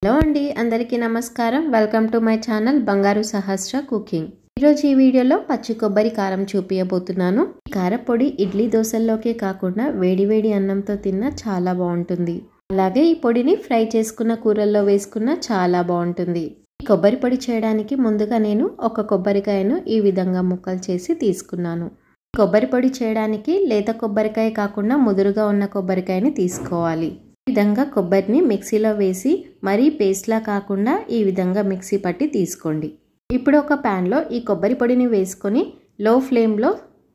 Hello అండి, అందరికీ నమస్కారం. వెల్కమ్ టు మై ఛానల్ బంగారు సహస్ర కుకింగ్. ఈరోజు ఈ వీడియోలో పచ్చి కొబ్బరి కారం చూపించబోతున్నాను. ఈ కారపొడి ఇడ్లీ దోశల్లోకే కాకుండా వేడివేడి అన్నంతో తిన్నా చాలా బాగుంటుంది. అలాగే ఈ పొడిని ఫ్రై చేసుకున్న కూరల్లో వేసుకున్నా చాలా బాగుంటుంది. ఈ కొబ్బరి పొడి చేయడానికి ముందుగా నేను ఒక కొబ్బరికాయను ఈ విధంగా ముక్కలు చేసి తీసుకున్నాను. కొబ్బరి పొడి చేయడానికి లేత కొబ్బరికాయ కాకుండా ముదురుగా ఉన్న కొబ్బరికాయని తీసుకోవాలి. ఈ విధంగా కొబ్బరిని మిక్సీలో వేసి మరీ పేస్ట్లా కాకుండా ఈ విధంగా మిక్సీ పట్టి తీసుకోండి. ఇప్పుడు ఒక ప్యాన్లో ఈ కొబ్బరి పొడిని వేసుకొని లో ఫ్లేమ్లో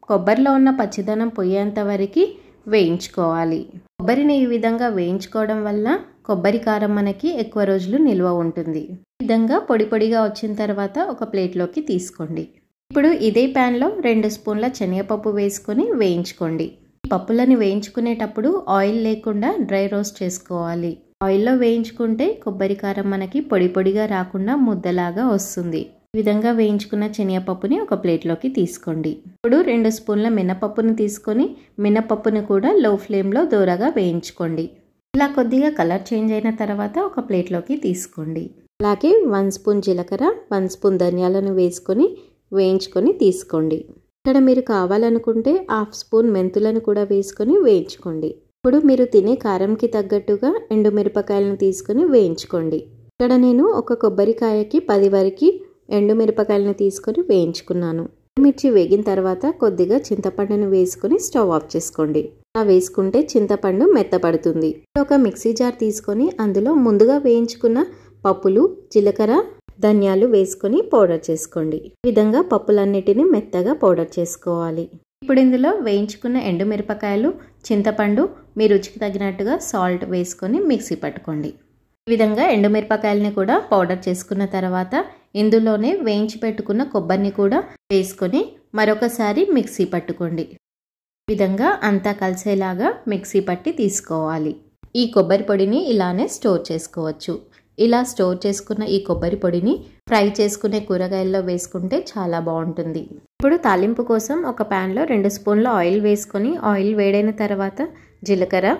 కొబ్బరిలో ఉన్న పచ్చిదనం పోయేంత వరకు వేయించుకోవాలి. కొబ్బరిని ఈ విధంగా వేయించుకోవడం వల్ల కొబ్బరి కారం మనకి ఎక్కువ రోజులు నిల్వ ఉంటుంది. ఈ విధంగా పొడి పొడిగా వచ్చిన తర్వాత ఒక ప్లేట్లోకి తీసుకోండి. ఇప్పుడు ఇదే ప్యాన్లో 2 స్పూన్ల శనగపప్పు వేసుకొని వేయించుకోండి. పప్పులను వేయించుకునేటప్పుడు ఆయిల్ లేకుండా డ్రై రోస్ట్ చేసుకోవాలి. ఆయిల్లో వేయించుకుంటే కొబ్బరి కారం మనకి పొడి పొడిగా రాకుండా ముద్దలాగా వస్తుంది. ఈ విధంగా వేయించుకున్న శనగపప్పుని ఒక ప్లేట్లోకి తీసుకోండి. ఇప్పుడు 2 స్పూన్ల మినపప్పుని తీసుకొని మినపప్పుని కూడా లో ఫ్లేమ్లో దూరగా వేయించుకోండి. ఇలా కొద్దిగా కలర్ చేంజ్ అయిన తర్వాత ఒక ప్లేట్లోకి తీసుకోండి. అలాగే 1 స్పూన్ జీలకర్ర, 1 స్పూన్ ధనియాలను వేసుకొని వేయించుకొని తీసుకోండి. ఇక్కడ మీరు కావాలనుకుంటే 1/2 స్పూన్ మెంతులను కూడా వేసుకొని వేయించుకోండి. ఇప్పుడు మీరు తినే కారంకి తగ్గట్టుగా ఎండుమిరపకాయలను తీసుకొని వేయించుకోండి. ఇక్కడ నేను ఒక కొబ్బరికాయకి 10 వరకు ఎండుమిరపకాయలను తీసుకొని వేయించుకున్నాను. మిర్చి వేగిన తర్వాత కొద్దిగా చింతపండును వేసుకొని స్టవ్ ఆఫ్ చేసుకోండి. అలా వేసుకుంటే చింతపండు మెత్తపడుతుంది. ఒక మిక్సీ జార్ తీసుకొని అందులో ముందుగా వేయించుకున్న పప్పులు, జీలకర్ర, ధనియాలు వేసుకొని పౌడర్ చేసుకోండి. ఈ విధంగా పప్పులన్నిటిని మెత్తగా పౌడర్ చేసుకోవాలి. ఇప్పుడు ఇందులో వేయించుకున్న ఎండుమిరపకాయలు, చింతపండు, మీ రుచికి తగినట్టుగా సాల్ట్ వేసుకొని మిక్సీ పట్టుకోండి. ఈ విధంగా ఎండుమిరపకాయలని కూడా పౌడర్ చేసుకున్న తర్వాత ఇందులోనే వేయించి పెట్టుకున్న కొబ్బరిని కూడా వేసుకొని మరొకసారి మిక్సీ పట్టుకోండి. ఈ విధంగా అంతా కలిసేలాగా మిక్సీ పట్టి తీసుకోవాలి. ఈ కొబ్బరి పొడిని ఇలానే స్టోర్ చేసుకోవచ్చు. ఇలా స్టోర్ చేసుకున్న ఈ కొబ్బరి పొడిని ఫ్రై చేసుకునే కూరగాయల్లో వేసుకుంటే చాలా బాగుంటుంది. ఇప్పుడు తాలింపు కోసం ఒక ప్యాన్లో 2 స్పూన్ల ఆయిల్ వేసుకొని ఆయిల్ వేడైన తర్వాత జీలకర్ర,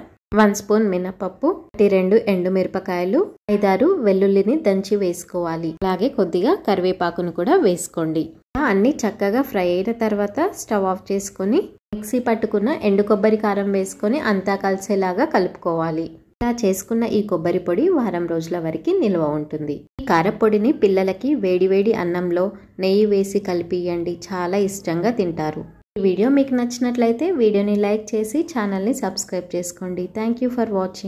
1 స్పూన్ మినపప్పు, 2 ఎండుమిరపకాయలు, 5-6 వెల్లుల్లిని దంచి వేసుకోవాలి. అలాగే కొద్దిగా కరివేపాకును కూడా వేసుకోండి. అన్ని చక్కగా ఫ్రై అయిన తర్వాత స్టవ్ ఆఫ్ చేసుకొని మిక్సీ పట్టుకున్న ఎండు కొబ్బరి కారం వేసుకొని అంతా కలిసేలాగా కలుపుకోవాలి. ఇలా చేసుకున్న ఈ కొబ్బరి పొడి వారం రోజుల వరకు నిల్వ ఉంటుంది. ఈ కారపొడిని పిల్లలకి వేడివేడి అన్నంలో నెయ్యి వేసి కలిపియండి, చాలా ఇష్టంగా తింటారు. ఈ వీడియో మీకు నచ్చినట్లయితే వీడియోని లైక్ చేసి ఛానల్ని సబ్స్క్రైబ్ చేసుకోండి. Thank you for watching.